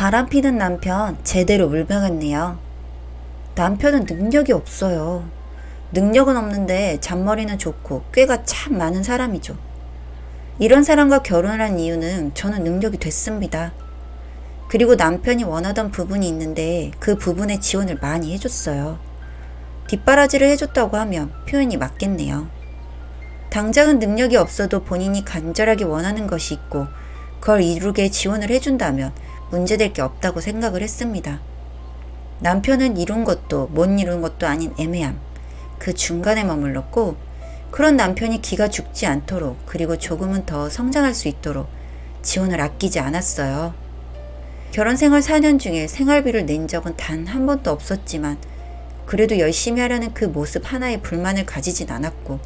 바람피는 남편 제대로 울먹였네요. 남편은 능력이 없어요. 능력은 없는데 잔머리는 좋고 꾀가 참 많은 사람이죠. 이런 사람과 결혼을 한 이유는 저는 능력이 됐습니다. 그리고 남편이 원하던 부분이 있는데 그 부분에 지원을 많이 해줬어요. 뒷바라지를 해줬다고 하면 표현이 맞겠네요. 당장은 능력이 없어도 본인이 간절하게 원하는 것이 있고 그걸 이루게 지원을 해준다면 문제될 게 없다고 생각을 했습니다. 남편은 이룬 것도 못 이룬 것도 아닌 애매함, 그 중간에 머물렀고 그런 남편이 기가 죽지 않도록 그리고 조금은 더 성장할 수 있도록 지원을 아끼지 않았어요. 결혼 생활 4년 중에 생활비를 낸 적은 단 한 번도 없었지만 그래도 열심히 하려는 그 모습 하나에 불만을 가지진 않았고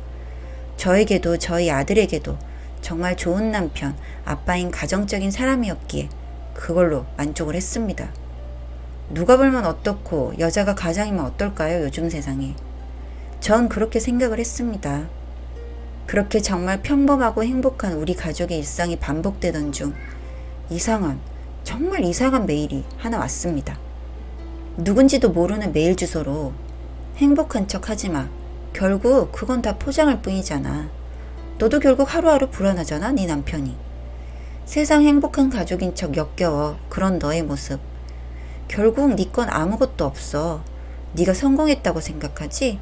저에게도 저희 아들에게도 정말 좋은 남편, 아빠인 가정적인 사람이었기에 그걸로 만족을 했습니다. 누가 보면 어떻고 여자가 가장이면 어떨까요? 요즘 세상에. 전 그렇게 생각을 했습니다. 그렇게 정말 평범하고 행복한 우리 가족의 일상이 반복되던 중 정말 이상한 메일이 하나 왔습니다. 누군지도 모르는 메일 주소로 행복한 척 하지마. 결국 그건 다 포장일 뿐이잖아. 너도 결국 하루하루 불안하잖아, 네 남편이. 세상 행복한 가족인 척 역겨워. 그런 너의 모습. 결국 네 건 아무것도 없어. 네가 성공했다고 생각하지?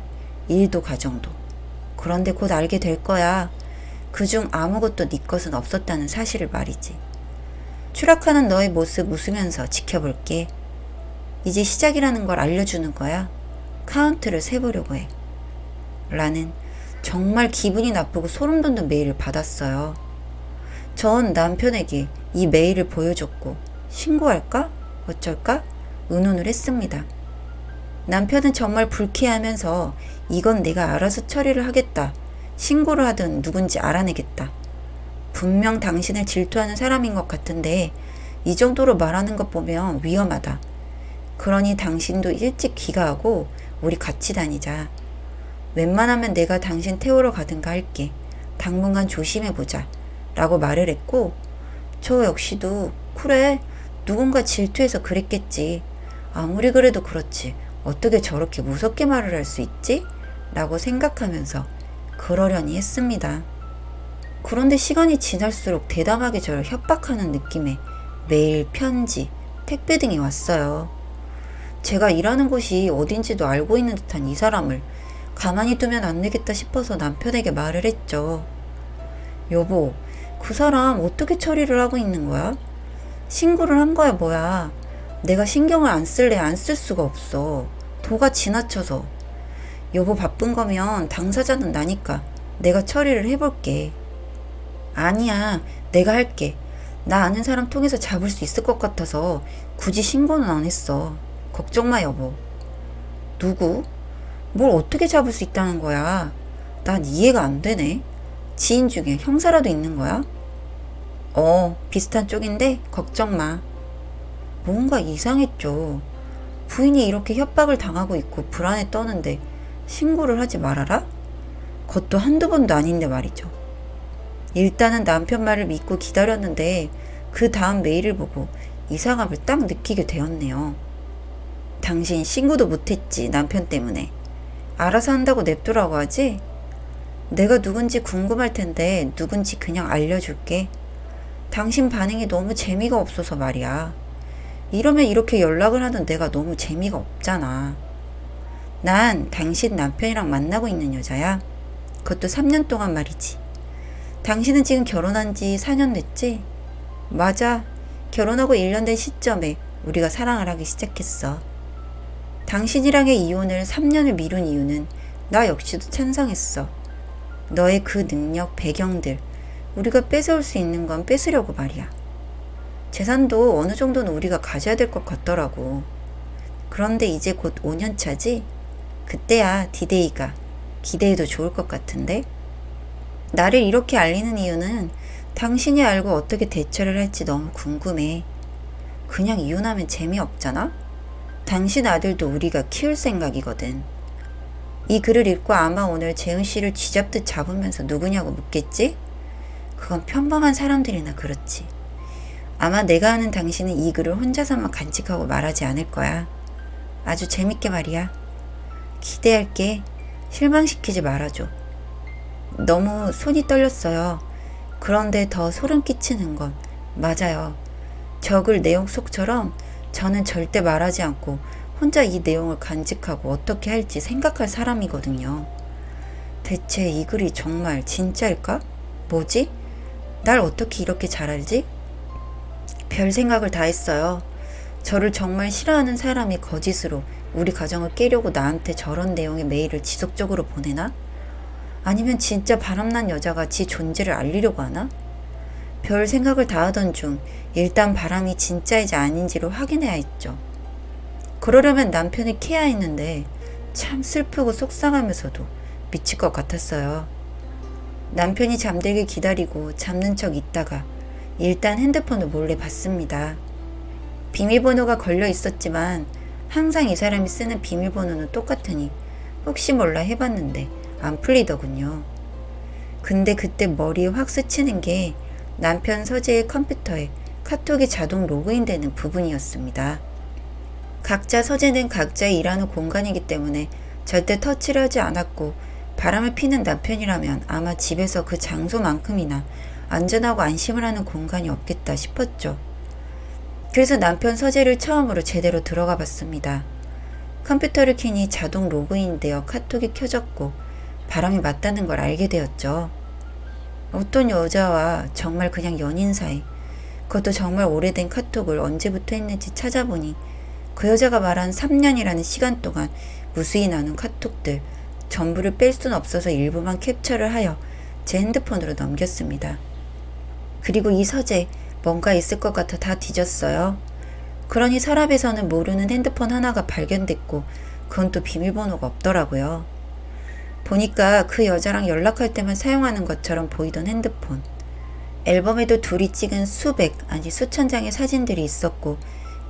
일도 가정도. 그런데 곧 알게 될 거야. 그중 아무것도 네 것은 없었다는 사실을 말이지. 추락하는 너의 모습 웃으면서 지켜볼게. 이제 시작이라는 걸 알려주는 거야. 카운트를 세보려고 해. 라는 정말 기분이 나쁘고 소름 돋는 메일을 받았어요. 전 남편에게 이 메일을 보여줬고 신고할까? 어쩔까? 의논을 했습니다. 남편은 정말 불쾌하면서 이건 내가 알아서 처리를 하겠다. 신고를 하든 누군지 알아내겠다. 분명 당신을 질투하는 사람인 것 같은데 이 정도로 말하는 것 보면 위험하다. 그러니 당신도 일찍 귀가하고 우리 같이 다니자. 웬만하면 내가 당신 태우러 가든가 할게. 당분간 조심해보자. 라고 말을 했고 저 역시도 그래 누군가 질투해서 그랬겠지. 아무리 그래도 그렇지 어떻게 저렇게 무섭게 말을 할 수 있지? 라고 생각하면서 그러려니 했습니다. 그런데 시간이 지날수록 대담하게 저를 협박하는 느낌의 메일, 편지, 택배 등이 왔어요. 제가 일하는 곳이 어딘지도 알고 있는 듯한 이 사람을 가만히 두면 안 되겠다 싶어서 남편에게 말을 했죠. 여보, 그 사람 어떻게 처리를 하고 있는 거야? 신고를 한 거야 뭐야? 내가 신경을 안 쓸래 안 쓸 수가 없어. 도가 지나쳐서. 여보 바쁜 거면 당사자는 나니까 내가 처리를 해볼게. 아니야, 내가 할게. 나 아는 사람 통해서 잡을 수 있을 것 같아서 굳이 신고는 안 했어. 걱정 마 여보. 누구? 뭘 어떻게 잡을 수 있다는 거야? 난 이해가 안 되네. 지인 중에 형사라도 있는 거야? 비슷한 쪽인데 걱정 마. 뭔가 이상했죠. 부인이 이렇게 협박을 당하고 있고 불안에 떠는데 신고를 하지 말아라? 그것도 한두 번도 아닌데 말이죠. 일단은 남편 말을 믿고 기다렸는데 그 다음 메일을 보고 이상함을 딱 느끼게 되었네요. 당신 신고도 못했지 남편 때문에. 알아서 한다고 냅두라고 하지? 내가 누군지 궁금할 텐데 누군지 그냥 알려줄게. 당신 반응이 너무 재미가 없어서 말이야. 이러면 이렇게 연락을 하던 내가 너무 재미가 없잖아. 난 당신 남편이랑 만나고 있는 여자야. 그것도 3년 동안 말이지. 당신은 지금 결혼한 지 4년 됐지? 맞아. 결혼하고 1년 된 시점에 우리가 사랑을 하기 시작했어. 당신이랑의 이혼을 3년을 미룬 이유는 나 역시도 찬성했어. 너의 그 능력, 배경들, 우리가 뺏어올 수 있는 건 뺏으려고 말이야. 재산도 어느 정도는 우리가 가져야 될 것 같더라고. 그런데 이제 곧 5년 차지? 그때야 디데이가 기대해도 좋을 것 같은데? 나를 이렇게 알리는 이유는 당신이 알고 어떻게 대처를 할지 너무 궁금해. 그냥 이혼하면 재미없잖아? 당신 아들도 우리가 키울 생각이거든. 이 글을 읽고 아마 오늘 재은 씨를 쥐잡듯 잡으면서 누구냐고 묻겠지? 그건 평범한 사람들이나 그렇지. 아마 내가 아는 당신은 이 글을 혼자서만 간직하고 말하지 않을 거야. 아주 재밌게 말이야. 기대할게. 실망시키지 말아줘. 너무 손이 떨렸어요. 그런데 더 소름 끼치는 건 맞아요. 저 글 내용 속처럼 저는 절대 말하지 않고 혼자 이 내용을 간직하고 어떻게 할지 생각할 사람이거든요. 대체 이 글이 정말 진짜일까? 뭐지? 날 어떻게 이렇게 잘 알지? 별 생각을 다 했어요. 저를 정말 싫어하는 사람이 거짓으로 우리 가정을 깨려고 나한테 저런 내용의 메일을 지속적으로 보내나? 아니면 진짜 바람난 여자가 지 존재를 알리려고 하나? 별 생각을 다 하던 중 일단 바람이 진짜인지 아닌지를 확인해야 했죠. 그러려면 남편을 캐야 했는데 참 슬프고 속상하면서도 미칠 것 같았어요. 남편이 잠들길 기다리고 잠든 척 있다가 일단 핸드폰을 몰래 봤습니다. 비밀번호가 걸려 있었지만 항상 이 사람이 쓰는 비밀번호는 똑같으니 혹시 몰라 해봤는데 안 풀리더군요. 근데 그때 머리에 확 스치는 게 남편 서재의 컴퓨터에 카톡이 자동 로그인되는 부분이었습니다. 각자 서재는 각자의 일하는 공간이기 때문에 절대 터치를 하지 않았고 바람을 피는 남편이라면 아마 집에서 그 장소만큼이나 안전하고 안심을 하는 공간이 없겠다 싶었죠. 그래서 남편 서재를 처음으로 제대로 들어가 봤습니다. 컴퓨터를 켜니 자동 로그인되어 카톡이 켜졌고 바람이 맞다는 걸 알게 되었죠. 어떤 여자와 정말 그냥 연인 사이, 그것도 정말 오래된 카톡을 언제부터 했는지 찾아보니 그 여자가 말한 3년이라는 시간 동안 무수히 나눈 카톡들 전부를 뺄 수는 없어서 일부만 캡처를 하여 제 핸드폰으로 넘겼습니다. 그리고 이 서재 뭔가 있을 것 같아 다 뒤졌어요. 그러니 서랍에서는 모르는 핸드폰 하나가 발견됐고 그건 또 비밀번호가 없더라고요. 보니까 그 여자랑 연락할 때만 사용하는 것처럼 보이던 핸드폰. 앨범에도 둘이 찍은 수백 아니 수천 장의 사진들이 있었고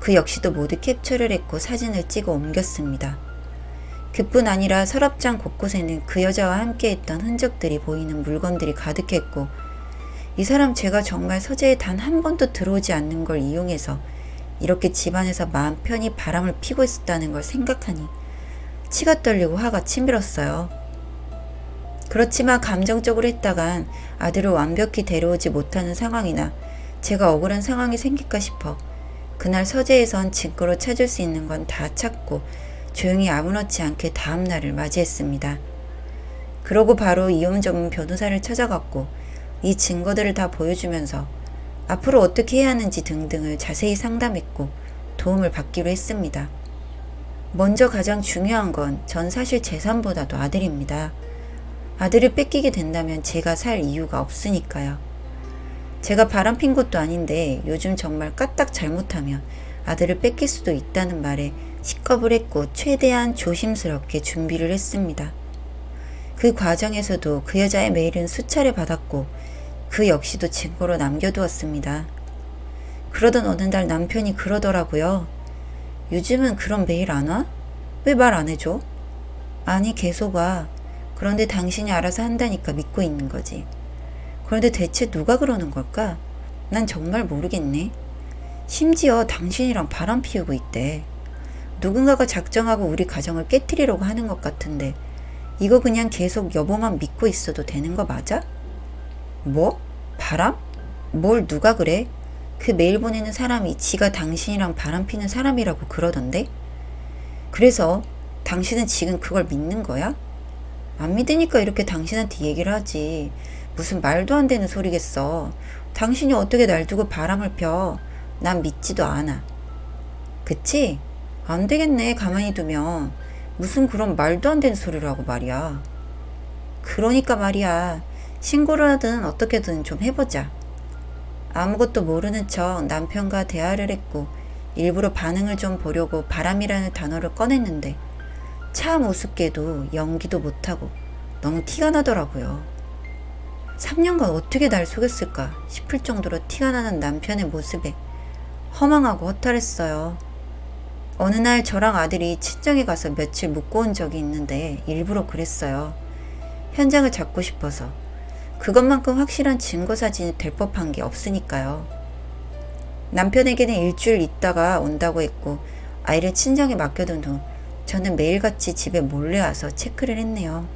그 역시도 모두 캡처를 했고 사진을 찍어 옮겼습니다. 그뿐 아니라 서랍장 곳곳에는 그 여자와 함께했던 흔적들이 보이는 물건들이 가득했고 이 사람 제가 정말 서재에 단 한 번도 들어오지 않는 걸 이용해서 이렇게 집안에서 마음 편히 바람을 피고 있었다는 걸 생각하니 치가 떨리고 화가 치밀었어요. 그렇지만 감정적으로 했다간 아들을 완벽히 데려오지 못하는 상황이나 제가 억울한 상황이 생길까 싶어 그날 서재에선 증거로 찾을 수 있는 건 다 찾고 조용히 아무렇지 않게 다음 날을 맞이했습니다. 그러고 바로 이혼 전문 변호사를 찾아갔고 이 증거들을 다 보여주면서 앞으로 어떻게 해야 하는지 등등을 자세히 상담했고 도움을 받기로 했습니다. 먼저 가장 중요한 건 전 사실 재산보다도 아들입니다. 아들을 뺏기게 된다면 제가 살 이유가 없으니까요. 제가 바람핀 것도 아닌데 요즘 정말 까딱 잘못하면 아들을 뺏길 수도 있다는 말에 식겁을 했고 최대한 조심스럽게 준비를 했습니다. 그 과정에서도 그 여자의 메일은 수차례 받았고 그 역시도 증거로 남겨두었습니다. 그러던 어느 날 남편이 그러더라고요. 요즘은 그런 메일 안 와? 왜 말 안 해줘? 아니 계속 와. 그런데 당신이 알아서 한다니까 믿고 있는 거지. 그런데 대체 누가 그러는 걸까? 난 정말 모르겠네. 심지어 당신이랑 바람 피우고 있대. 누군가가 작정하고 우리 가정을 깨트리려고 하는 것 같은데 이거 그냥 계속 여보만 믿고 있어도 되는 거 맞아? 뭐? 바람? 뭘 누가 그래? 그 메일 보내는 사람이 지가 당신이랑 바람 피는 사람이라고 그러던데? 그래서 당신은 지금 그걸 믿는 거야? 안 믿으니까 이렇게 당신한테 얘기를 하지. 무슨 말도 안 되는 소리겠어. 당신이 어떻게 날 두고 바람을 펴. 난 믿지도 않아. 그치? 안 되겠네 가만히 두면. 무슨 그런 말도 안 되는 소리를 하고 말이야. 그러니까 말이야. 신고를 하든 어떻게든 좀 해보자. 아무것도 모르는 척 남편과 대화를 했고 일부러 반응을 좀 보려고 바람이라는 단어를 꺼냈는데 참 우습게도 연기도 못하고 너무 티가 나더라고요. 3년간 어떻게 날 속였을까 싶을 정도로 티가 나는 남편의 모습에 허망하고 허탈했어요. 어느 날 저랑 아들이 친정에 가서 며칠 묵고 온 적이 있는데 일부러 그랬어요. 현장을 잡고 싶어서. 그것만큼 확실한 증거 사진이 될 법한 게 없으니까요. 남편에게는 일주일 있다가 온다고 했고 아이를 친정에 맡겨둔 후 저는 매일같이 집에 몰래 와서 체크를 했네요.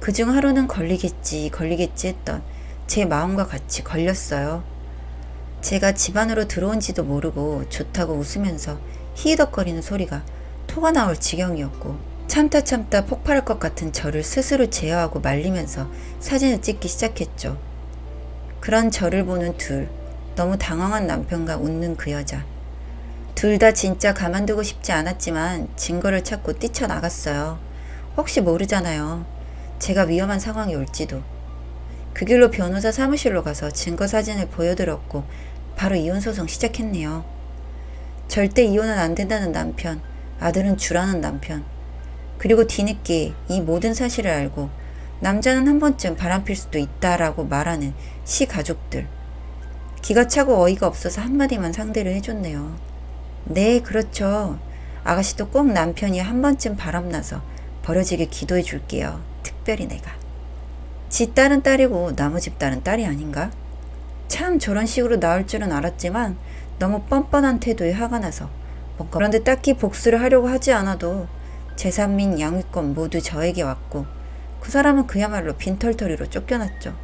그중 하루는 걸리겠지 했던 제 마음과 같이 걸렸어요. 제가 집 안으로 들어온지도 모르고 좋다고 웃으면서 히히덕거리는 소리가 토가 나올 지경이었고 참다 폭발할 것 같은 저를 스스로 제어하고 말리면서 사진을 찍기 시작했죠. 그런 저를 보는 둘, 너무 당황한 남편과 웃는 그 여자. 둘 다 진짜 가만두고 싶지 않았지만 증거를 찾고 뛰쳐나갔어요. 혹시 모르잖아요. 제가 위험한 상황이 올지도. 그 길로 변호사 사무실로 가서 증거 사진을 보여드렸고 바로 이혼소송 시작했네요. 절대 이혼은 안 된다는 남편, 아들은 주라는 남편. 그리고 뒤늦게 이 모든 사실을 알고 남자는 한 번쯤 바람필 수도 있다라고 말하는 시 가족들. 기가 차고 어이가 없어서 한마디만 상대를 해줬네요. 네, 그렇죠. 아가씨도 꼭 남편이 한 번쯤 바람나서 버려지길 기도해 줄게요. 특별히 내가. 지 딸은 딸이고 나무 집 딸은 딸이 아닌가? 참 저런 식으로 나올 줄은 알았지만 너무 뻔뻔한 태도에 화가 나서 뭔가 그런데 딱히 복수를 하려고 하지 않아도 재산 및 양육권 모두 저에게 왔고 그 사람은 그야말로 빈털터리로 쫓겨났죠.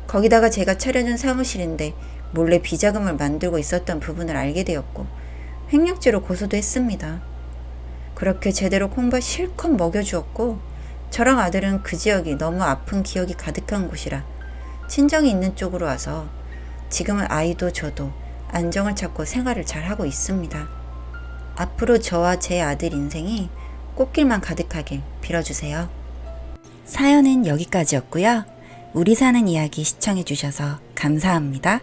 거기다가 제가 차려준 사무실인데 몰래 비자금을 만들고 있었던 부분을 알게 되었고 횡령죄로 고소도 했습니다. 그렇게 제대로 콩밥 실컷 먹여주었고 저랑 아들은 그 지역이 너무 아픈 기억이 가득한 곳이라 친정이 있는 쪽으로 와서 지금은 아이도 저도 안정을 찾고 생활을 잘하고 있습니다. 앞으로 저와 제 아들 인생이 꽃길만 가득하길 빌어주세요. 사연은 여기까지였고요. 우리 사는 이야기 시청해주셔서 감사합니다.